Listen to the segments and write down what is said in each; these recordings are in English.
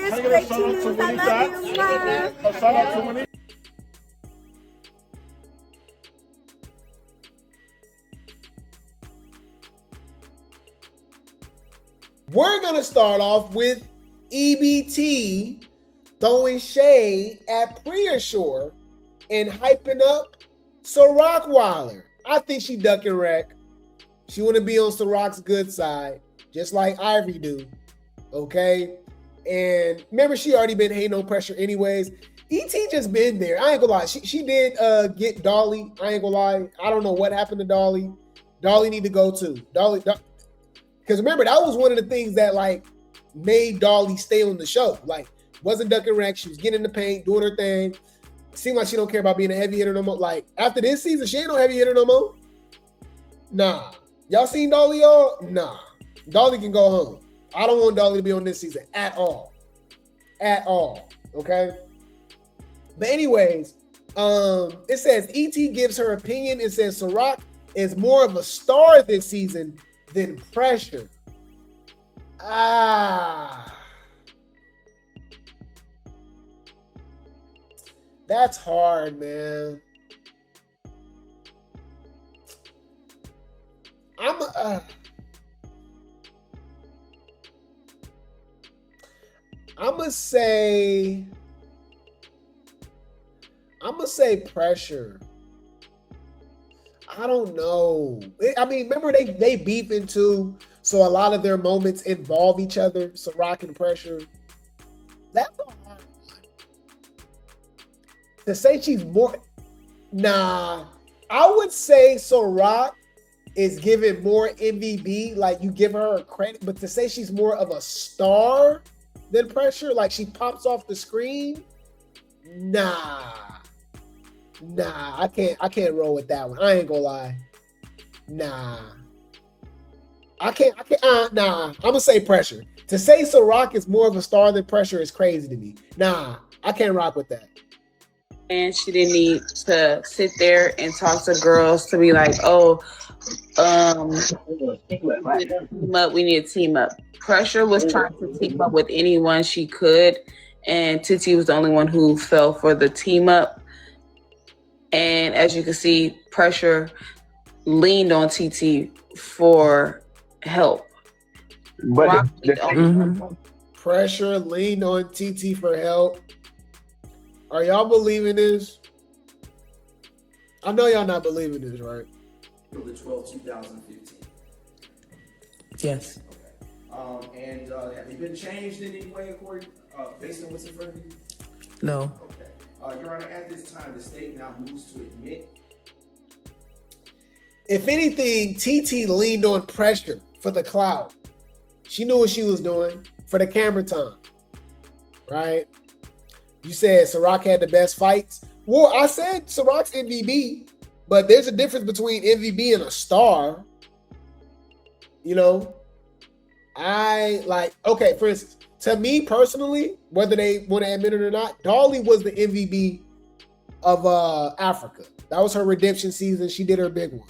Can I get a shout out to Winnie Dot? A shout out to Winnie. We're going to start off with EBT throwing shade at Priya and hyping up Ciroc Wilder. I think she ducking wreck. She want to be on Ciroc's good side, just like Ivory do. Okay? And remember, she already been hating no pressure anyways. ET just been there. I ain't gonna lie. She did get Dolly. I ain't gonna lie. I don't know what happened to Dolly. Dolly need to go too. Dolly, because remember, that was one of the things that like made Dolly stay on the show. Like, wasn't ducking wreck. She was getting in the paint, doing her thing. Seemed like she don't care about being a heavy hitter no more. Like, after this season, she ain't no heavy hitter no more. Nah. Y'all seen Dolly, y'all? Nah. Dolly can go home. I don't want Dolly to be on this season at all. At all. Okay? But anyways, it says ET gives her opinion. It says Ciroc is more of a star this season than pressure. That's hard, man. I'm gonna say pressure. I don't know. I mean, remember they beefing too, so a lot of their moments involve each other. Ciroc and pressure. That's a hard one. To say she's more, nah. I would say Ciroc is giving more MVB, like you give her credit, but to say she's more of a star than pressure, like she pops off the screen, nah, I can't roll with that one. I ain't gonna lie, nah, I can't, nah. I'm gonna say pressure. To say Ciroc is more of a star than pressure is crazy to me. Nah, I can't rock with that. And she didn't need to sit there and talk to girls to be like, oh, we need to team up. Pressure was trying to team up with anyone she could, and Titi was the only one who fell for the team up. And as you can see, Pressure leaned on Titi for help. But Pressure leaned on TT for help. Are y'all believing this? I know y'all not believing this, right? The 12th, 2015. Yes. Okay. And have they been changed in any way according based on what's in front of you? No. Okay. Your Honor, at this time, the state now moves to admit. If anything, TT leaned on pressure for the clout. She knew what she was doing for the camera time, right? You said Ciroc had the best fights. Well, I said Ciroc's MVP, but there's a difference between MVP and a star. You know, okay, for instance, to me personally, whether they want to admit it or not, Dolly was the MVP of Africa. That was her redemption season. She did her big one.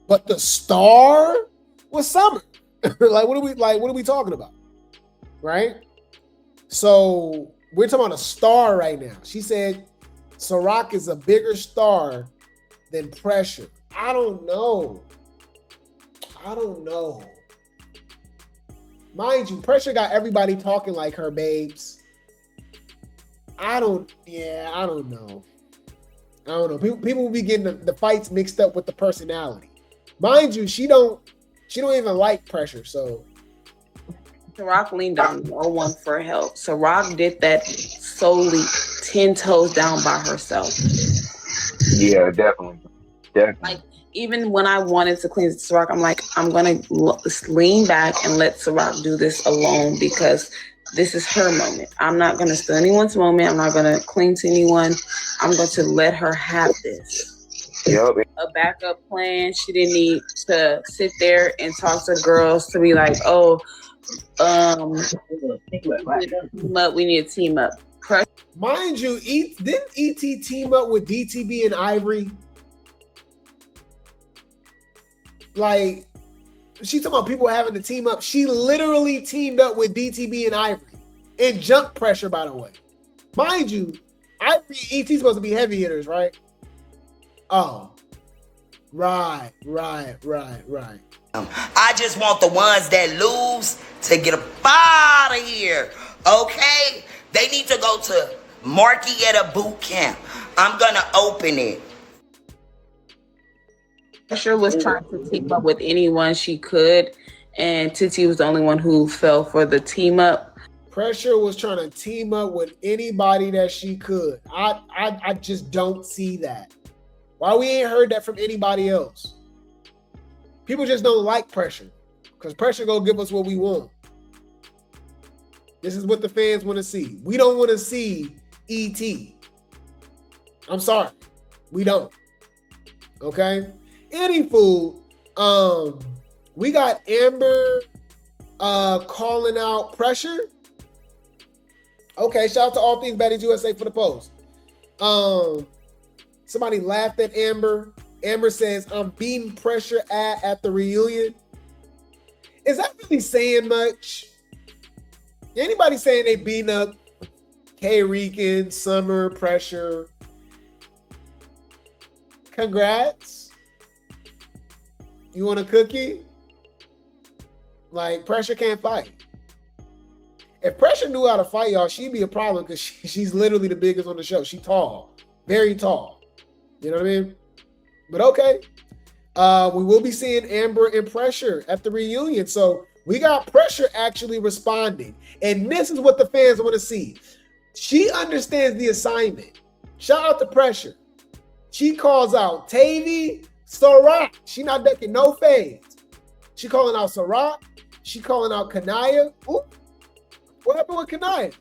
But the star was Summer. what are we talking about? Right? So we're talking about a star right now. She said Ciroc is a bigger star than pressure. I don't know. Mind you, pressure got everybody talking like her, babes. I don't know. People will be getting the fights mixed up with the personality. Mind you, she don't even like pressure, so. Ciroc leaned on no one for help. Ciroc did that solely 10 toes down by herself. Yeah, definitely. Like, even when I wanted to clean Ciroc, I'm like, I'm going to lean back and let Ciroc do this alone because this is her moment. I'm not going to steal anyone's moment. I'm not going to cling to anyone. I'm going to let her have this. Yep. A backup plan. She didn't need to sit there and talk to girls to be like, oh, we need to team up. Mind you, didn't ET team up with DTB and Ivory? Like, she talking about people having to team up. She literally teamed up with DTB and Ivory And junk pressure, by the way. Mind you, I think ET's supposed to be heavy hitters, right? Oh. Right. I just want the ones that lose to get up out of here, okay? They need to go to Markietta boot camp. I'm gonna open it. Pressure was trying to team up with anyone she could, and Titi was the only one who fell for the team up. Pressure was trying to team up with anybody that she could. I just don't see that. Why we ain't heard that from anybody else? People just don't like pressure because pressure gonna give us what we want. This is what the fans want to see. We don't want to see ET. I'm sorry, we don't. Okay. Any fool. We got Amber calling out pressure. Okay, shout out to All Things Baddies USA for the post. Somebody laughed at Amber. Amber says, I'm beating pressure at the reunion. Is that really saying much? Anybody saying they beating up K-Rican, Summer, Pressure? Congrats. You want a cookie? Like, Pressure can't fight. If Pressure knew how to fight, y'all, she'd be a problem because she's literally the biggest on the show. She's tall, very tall. You know what I mean? But okay. We will be seeing Amber and Pressure at the reunion. So we got Pressure actually responding. And this is what the fans want to see. She understands the assignment. Shout out to Pressure. She calls out Tavy, Sarak. She not ducking no fades. She calling out Sarak. She calling out Kanaya. Ooh. What happened with Kanaya?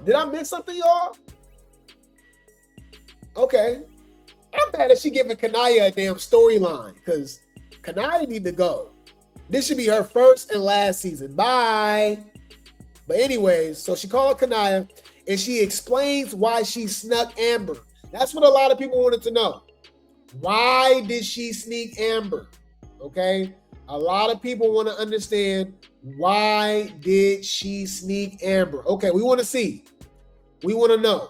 Did I miss something, y'all? Okay. I'm mad that she giving Kanaya a damn storyline because Kanaya need to go. This should be her first and last season. Bye. But anyways, so she called Kanaya and she explains why she snuck Amber. That's what a lot of people wanted to know. Why did she sneak Amber? Okay. A lot of people want to understand, why did she sneak Amber? Okay, we want to see. We want to know.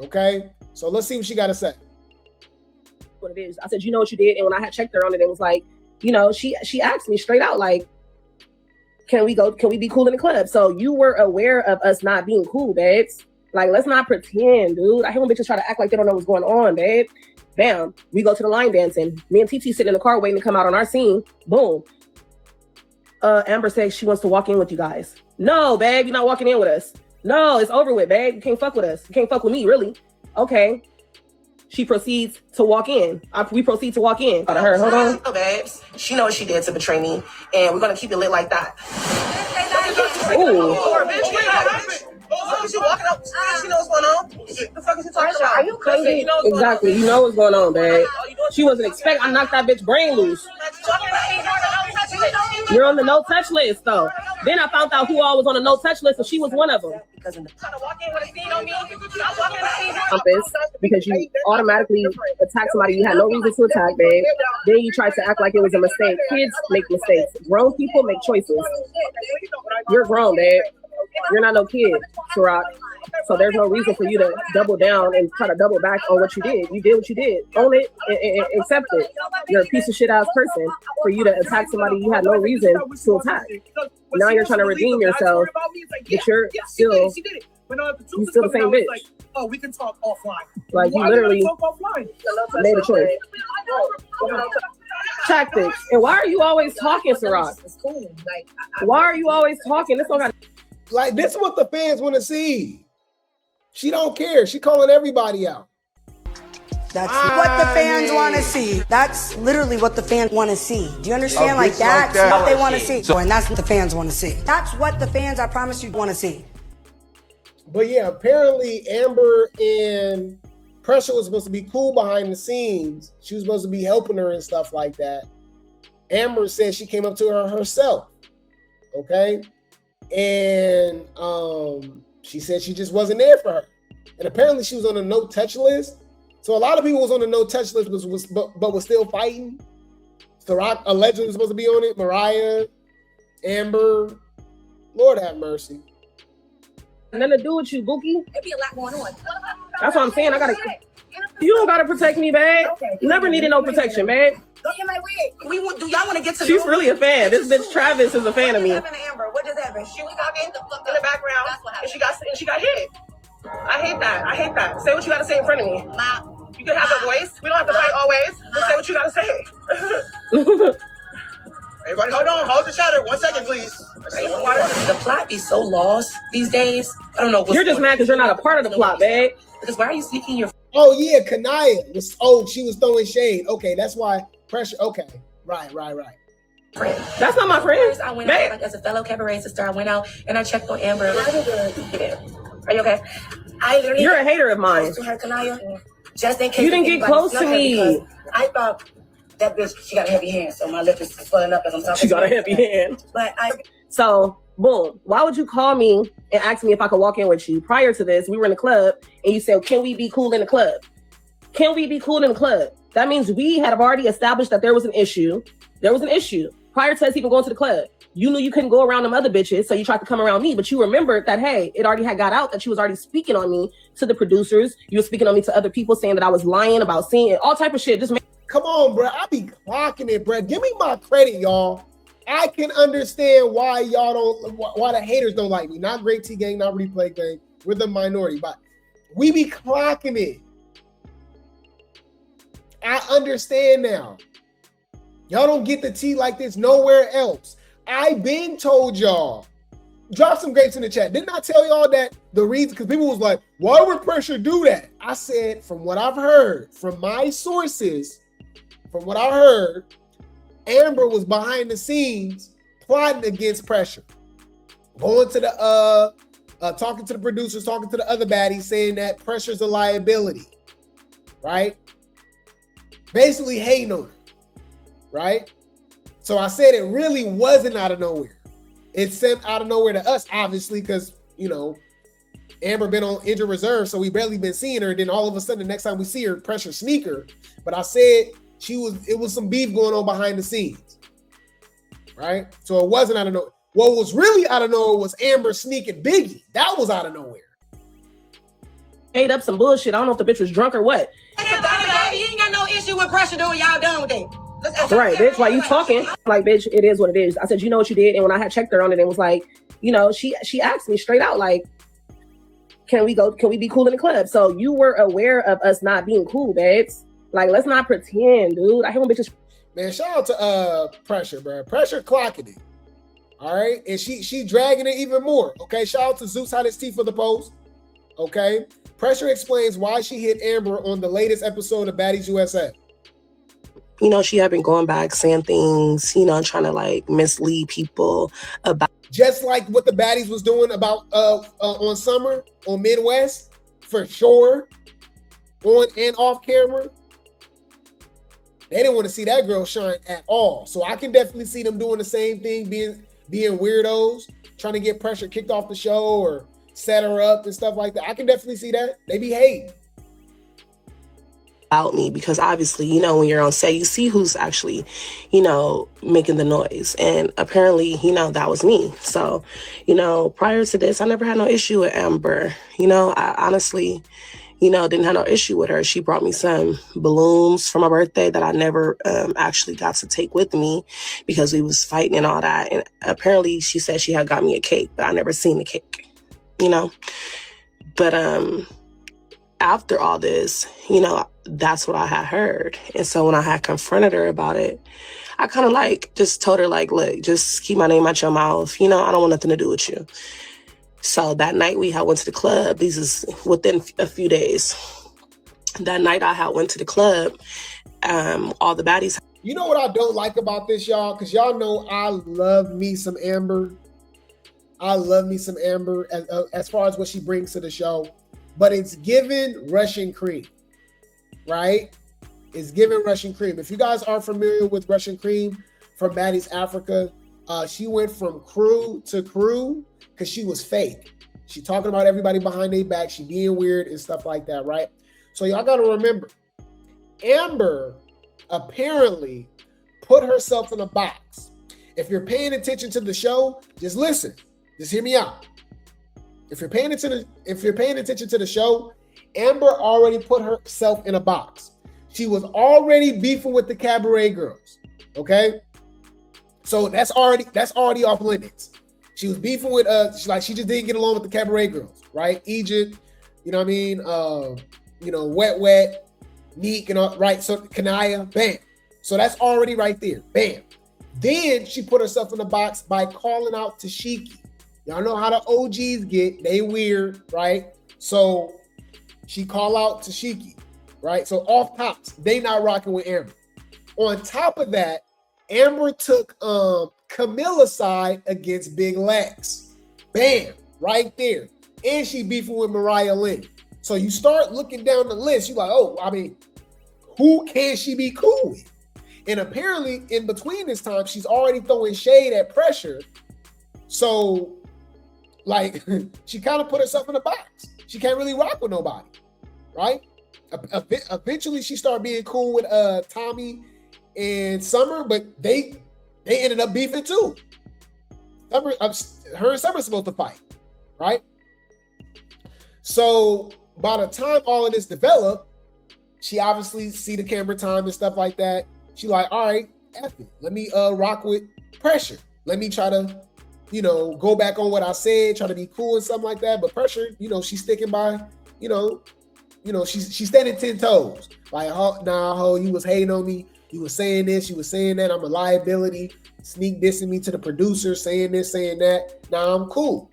Okay. So let's see what she got to say. What it is. I said, you know what you did? And when I had checked her on it, it was like, you know, she asked me straight out, like, can we be cool in the club? So you were aware of us not being cool, babes. Like, let's not pretend, dude. I hate when bitches try to act like they don't know what's going on, babe. Bam. We go to the line dancing. Me and TT sit in the car waiting to come out on our scene. Boom. Amber says she wants to walk in with you guys. No, babe, you're not walking in with us. No, it's over with, babe. You can't fuck with us. You can't fuck with me, really. Okay. She proceeds to walk in. We proceed to walk in. Her, hold on. Oh, babes. She knows she did to betray me, and we're gonna keep it lit like that. Ooh. She walking up. She knows what's going on. The fuck is she talking about? Are you crazy? Exactly. You know what's going on, babe. She wasn't expecting. I knocked that bitch brain loose. You're on the no touch list, though. Then I found out who all was on the no touch list, and she was one of them. Because you automatically attack somebody you had no reason to attack, babe. Then you try to act like it was a mistake. Kids make mistakes. Grown people make choices. You're grown, babe. You're not no kid, Sarak. So there's no reason for you to double down and try to double back on what you did. You did what you did. Own it and accept it. You're a piece of shit ass person for you to attack somebody you had no reason to attack. Now you're trying to redeem yourself, but you're still the same bitch. Oh, we can talk offline. Like, you literally made a choice. Tactics. And why are you always talking, Sarak? Why are you always talking? This don't got. Like, this is what the fans want to see. She don't care. She calling everybody out. That's what the fans want to see. That's literally what the fans want to see. Do you understand? Like, that's what they want to see. And that's what the fans want to see. That's what the fans, I promise you, want to see. But yeah, apparently Amber and Pressure was supposed to be cool behind the scenes. She was supposed to be helping her and stuff like that. Amber said she came up to her herself. Okay? And she said she just wasn't there for her. And apparently she was on a no-touch list. So a lot of people was on the no-touch list but was still fighting. Sarak allegedly was supposed to be on it. Mariah, Amber, Lord have mercy. Nothing to do with you, Bookie. There be a lot going on. That's what I'm saying. You don't gotta protect me, babe. Never needed no protection, babe. Don't get my wig. Do y'all want to get to She's really a fan. This bitch Travis is a fan of me. What just happened to Amber? What just happened? She was talking in the background, and she got hit. I hate that. Say what you gotta say in front of me. You can have a voice. We don't have to fight always. Just say what you gotta say. Everybody, hold the chatter. 1 second, please. The plot be so lost these days. I don't know. You're just mad because you're not a part of the plot, babe. Because why are you sneaking your? Oh yeah, Kanaya was. Oh, she was throwing shade. Okay, that's why pressure. Okay, right. Friend. That's not my friend. I went out like, as a fellow cabaret sister. I went out and I checked on Amber. Are you okay? You're a hater of mine. To her, Kanaya, just in case you didn't get close to me. I thought that bitch, she got a heavy hand, so my lip is swelling up as I'm talking. She got a heavy hand. So, boom. Why would you call me and ask me if I could walk in with you? Prior to this, we were in the club, and you said, can we be cool in the club? Can we be cool in the club? That means we had already established that there was an issue. There was an issue prior to us even going to the club. You knew you couldn't go around them other bitches, so you tried to come around me, but you remembered that, hey, it already had got out that you was already speaking on me to the producers. You were speaking on me to other people, saying that I was lying about seeing it, all type of shit. Just Come on, bro. I be clocking it, bro. Give me my credit, y'all. I can understand why why the haters don't like me. Not Grape Tea gang, not Replay gang. We're the minority, but we be clocking it. I understand now. Y'all don't get the tea like this nowhere else. I been told y'all. Drop some grapes in the chat. Didn't I tell y'all that the reason, because people was like, why would pressure do that? I said, from what I've heard, from my sources, from what I heard, Amber was behind the scenes plotting against pressure. Going to the, talking to the producers, talking to the other baddies, saying that pressure's a liability, right? Basically hating on her, right? So I said it really wasn't out of nowhere. It's sent out of nowhere to us, obviously, because, you know, Amber been on injured reserve, so we barely been seeing her. Then all of a sudden, the next time we see her, pressure sneaker. But I said it was some beef going on behind the scenes, right? So it wasn't out of nowhere. What was really out of nowhere was Amber sneaking Biggie. That was out of nowhere. Made up some bullshit. I don't know if the bitch was drunk or what. You ain't got no issue with pressure doing y'all done with it. Right, bitch. Why you talking? Like, bitch, it is what it is. I said, you know what you did? And when I had checked her on it, it was like, you know, she asked me straight out, like, can we be cool in the club? So you were aware of us not being cool, babes. Like, let's not pretend, dude. I hate when bitches. Man, shout out to Pressure, bro. Pressure clocking it. All right. And she dragging it even more. Okay. Shout out to Zeus Had His Teeth for the post. Okay. Pressure explains why she hit Amber on the latest episode of Baddies USA. You know, she had been going back saying things, you know, trying to like mislead people about. Just like what the Baddies was doing about on Summer on Midwest, for sure, on and off camera. They didn't want to see that girl shine at all. So I can definitely see them doing the same thing, being weirdos, trying to get Pressure kicked off the show or set her up and stuff like that. I can definitely see that. They be hating about me because obviously, you know, when you're on set, you see who's actually, you know, making the noise. And apparently, you know, that was me. So, you know, prior to this, I never had no issue with Amber. You know, I honestly, you know, didn't have no issue with her. She brought me some balloons for my birthday that I never actually got to take with me because we was fighting and all that. And apparently she said she had got me a cake, but I never seen the cake, you know. But after all this, you know, that's what I had heard. And so when I had confronted her about it, I kind of like just told her like, look, just keep my name out your mouth. You know, I don't want nothing to do with you. So that night we had went to the club. This is within a few days. That night I had went to the club. All the baddies. You know what I don't like about this, y'all? Because y'all know I love me some Amber. I love me some Amber as far as what she brings to the show. But it's given Russian cream, right? It's given Russian cream. If you guys are familiar with Russian cream from Baddies Africa, she went from crew to crew because she was fake. She talking about everybody behind their back. She being weird and stuff like that, right? So y'all got to remember, Amber apparently put herself in a box. If you're paying attention to the show, just listen. Just hear me out. If you're paying attention to the show, Amber already put herself in a box. She was already beefing with the cabaret girls. Okay, so that's already off limits. She was beefing with she just didn't get along with the cabaret girls, right? Egypt, you know what I mean? Wet, Neek, and all, right? So Kanaya, bam. So that's already right there, bam. Then she put herself in the box by calling out Tesehki. Y'all know how the OGs get, they weird, right? So she call out Tesehki, right? So off tops, they not rocking with Amber. On top of that, Amber took Camilla's side against Big Lex. Bam, right there. And she beefing with Mariah Lynn. So you start looking down the list, you're like, oh, I mean, who can she be cool with? And apparently, in between this time, she's already throwing shade at Pressure. So, like, she kind of put herself in a box. She can't really rock with nobody, right? Eventually, she started being cool with Tommy and Summer, but they ended up beefing too. Her and Summer supposed to fight, right? So by the time all of this developed, she obviously see the camera time and stuff like that. She like, all right, F it. Let me rock with Pressure. Let me try to, go back on what I said, try to be cool and something like that. But Pressure, she's sticking by, she's standing 10 toes. Like, ho, you was hating on me. You was saying this, you was saying that. I'm a liability. Sneak dissing me to the producer, saying this, saying that. Now I'm cool.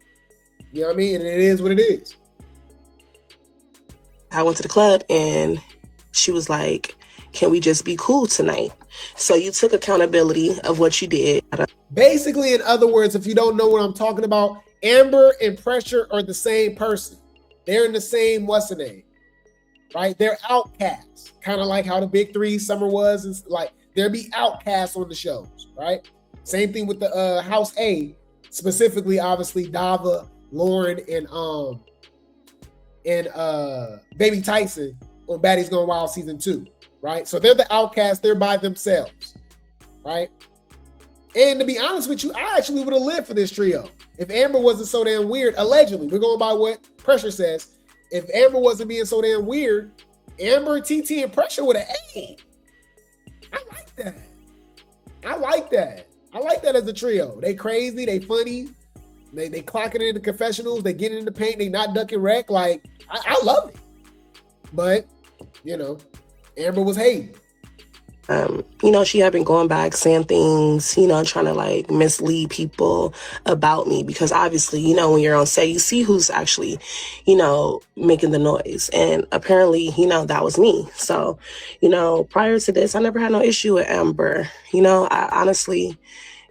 You know what I mean? And it is what it is. I went to the club and she was like, can we just be cool tonight? So you took accountability of what you did. Basically, in other words, if you don't know what I'm talking about, Amber and Pressure are the same person. They're in the same, what's the name? Right? They're outcasts. Kind of like how the Big Three Summer was. And like, there'll be outcasts on the shows, right? Same thing with the House A, specifically, obviously, Dava, Lauren, and Baby Tyson on Baddies Gone Wild Season 2, right? So they're the outcasts. They're by themselves, right? And to be honest with you, I actually would have lived for this trio. If Amber wasn't so damn weird, allegedly, we're going by what Pressure says. If Amber wasn't being so damn weird, Amber, TT, and Pressure would have ate. I like that. I like that as a trio. They crazy, they funny, they clocking it in the confessionals, they get in the paint, they not ducking wreck. Like, I love it. But, Amber was hating. She had been going back saying things, trying to like mislead people about me because obviously, when you're on set, you see who's actually, making the noise. And apparently, that was me. So, prior to this, I never had no issue with Amber. I honestly,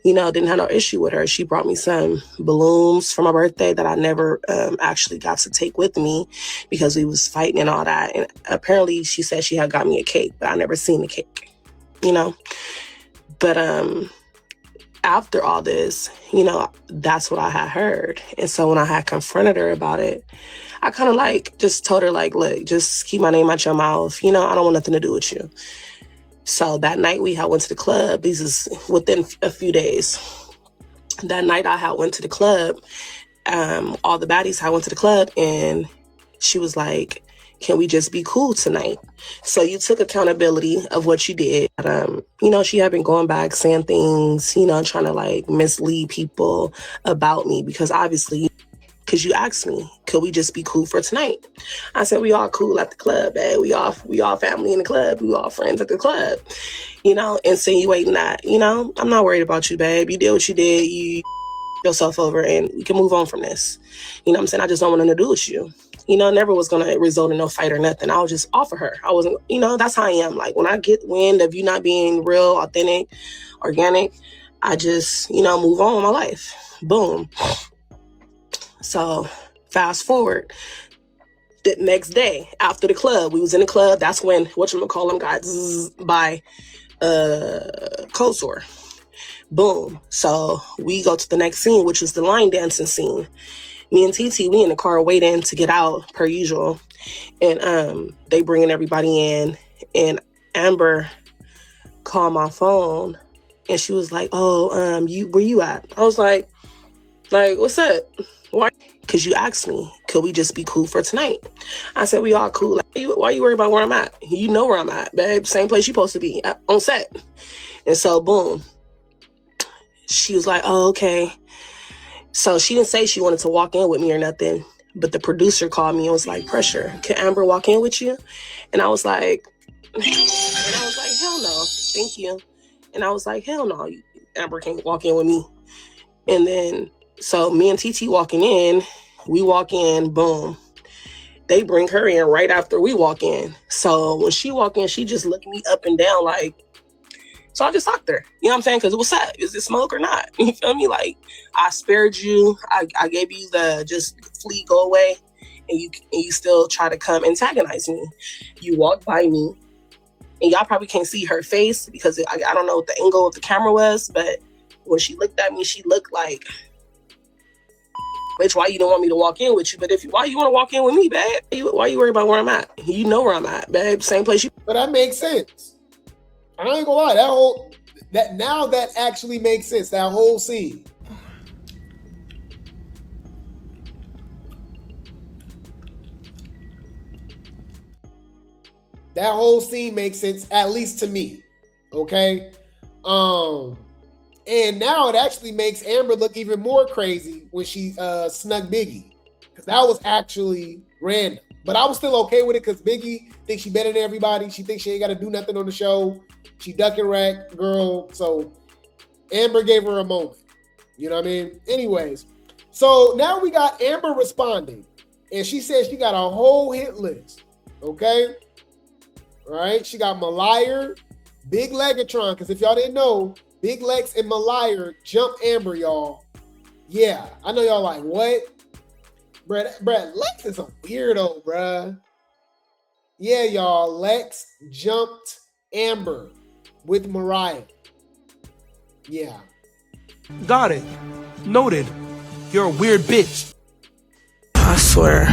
didn't have no issue with her. She brought me some balloons for my birthday that I never actually got to take with me because we was fighting and all that. And apparently she said she had got me a cake, but I never seen the cake. But after all this, that's what I had heard. And so when I had confronted her about it, I kind of like just told her like, look, just keep my name out your mouth. I don't want nothing to do with you. So that night we had went to the club. This is within a few days. That night I had went to the club. All the baddies had went to the club and she was like, can we just be cool tonight? So you took accountability of what you did. She had been going back saying things, trying to like mislead people about me because obviously, because you asked me, could we just be cool for tonight? I said, we all cool at the club, man. We all family in the club. We all friends at the club, insinuating that, I'm not worried about you, babe. You did what you did. You yourself over and we can move on from this. I'm saying? I just don't want nothing to do with you. Never was going to result in no fight or nothing. I would just offer her. I wasn't, that's how I am. Like when I get wind of you not being real, authentic, organic, I just, move on with my life. Boom. So fast forward, the next day after the club, we was in the club. That's when whatchamacallit got by Kosor. Boom. So we go to the next scene, which is the line dancing scene. Me and TT, we in the car waiting to get out per usual. And they bringing everybody in. And Amber called my phone and she was like, oh, where you at? I was like, Like, what's up? Why? Because you asked me, could we just be cool for tonight? I said, we all cool. Like, why you worried about where I'm at? You know where I'm at, babe. Same place you're supposed to be, on set. And so, boom. She was like, oh, okay. So she didn't say she wanted to walk in with me or nothing. But the producer called me and was like, Pressure, can Amber walk in with you? And I was like, hell no, thank you. And I was like, hell no, Amber can't walk in with me. And then, so me and TT walking in, we walk in, boom. They bring her in right after we walk in. So when she walked in, she just looked me up and down like, so I just talked to her. You know what I'm saying? Because what's up? Is it smoke or not? You feel me? Like, I spared you. I gave you the just flee, go away. And you still try to come antagonize me. You walk by me. And y'all probably can't see her face because I don't know what the angle of the camera was. But when she looked at me, she looked like, bitch, why you don't want me to walk in with you? But why you want to walk in with me, babe? Why you worried about where I'm at? You know where I'm at, babe. Same place you. But that makes sense. I ain't gonna lie, that actually makes sense, that whole scene. That whole scene makes sense, at least to me. Okay? And now it actually makes Amber look even more crazy when she snuck Biggie. Because that was actually random. But I was still okay with it because Biggie thinks she better than everybody. She thinks she ain't got to do nothing on the show. She duck and rack, girl. So Amber gave her a moment. You know what I mean? Anyways, so now we got Amber responding. And she says she got a whole hit list. Okay? All right? She got Malire, Big Legatron. Because if y'all didn't know, Big Lex and Malire jumped Amber, y'all. Yeah. I know y'all like, what? Bruh, Lex is a weirdo, bruh. Yeah, y'all. Lex jumped Amber with Mariah. Yeah. Got it. Noted. You're a weird bitch. I swear.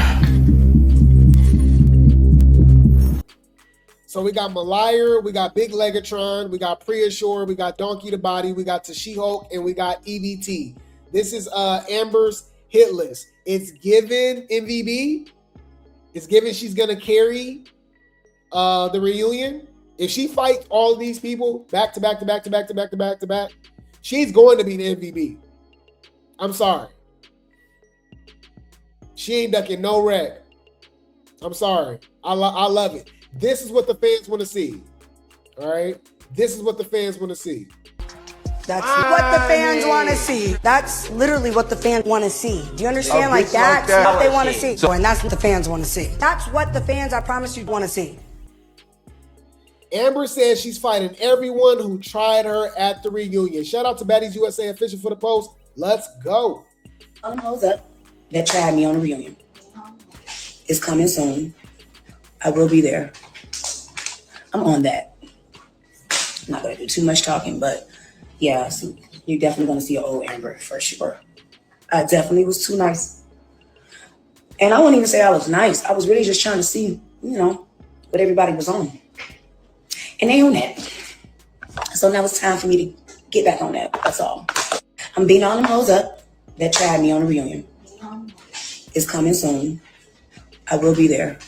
So we got Malire, we got Big Legatron, we got Priya Shore, we got Donkey the Body, we got Tesehki, and we got EBT. This is Amber's hit list. It's given MVB. It's given she's gonna carry the reunion. If she fights all these people back to back to back to back to back to back to back, she's going to be the MVP. I'm sorry. She ain't ducking no wreck. I'm sorry. I love it. This is what the fans want to see. All right? This is what the fans want to see. That's what the fans want to see. That's literally what the fans want to see. Do you understand? Like that's what they want to see. And that's what the fans want to see. That's what the fans, I promise you, want to see. Amber says she's fighting everyone who tried her at the reunion. Shout out to Baddies USA official for the post. Let's go. Hold up. That tried me on the reunion. It's coming soon. I will be there. I'm on that. I'm not going to do too much talking, but yeah, so you're definitely going to see an old Amber for sure. I definitely was too nice. And I wouldn't even say I was nice. I was really just trying to see, what everybody was on. And they on that. So now it's time for me to get back on that. That's all. I'm beating all them hoes up that tried me on the reunion. It's coming soon. I will be there.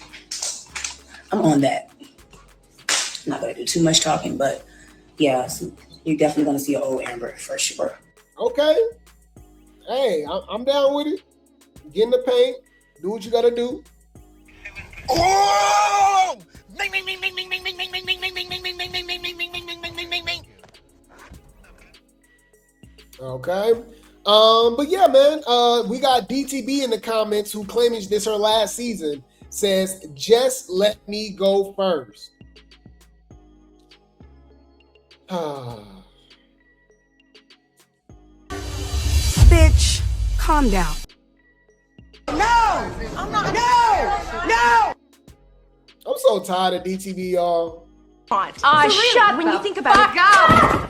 I'm on that. I'm not going to do too much talking, but yeah, so you're definitely going to see an old Amber for sure. Okay. Hey, I'm down with it. Get in the paint. Do what you got to do. Oh! Okay. But yeah, man, we got DTB in the comments who claiming this her last season, says, just let me go first. Bitch, calm down. No! I'm not. No! I'm so tired of DTB, y'all. Shut when you think about it.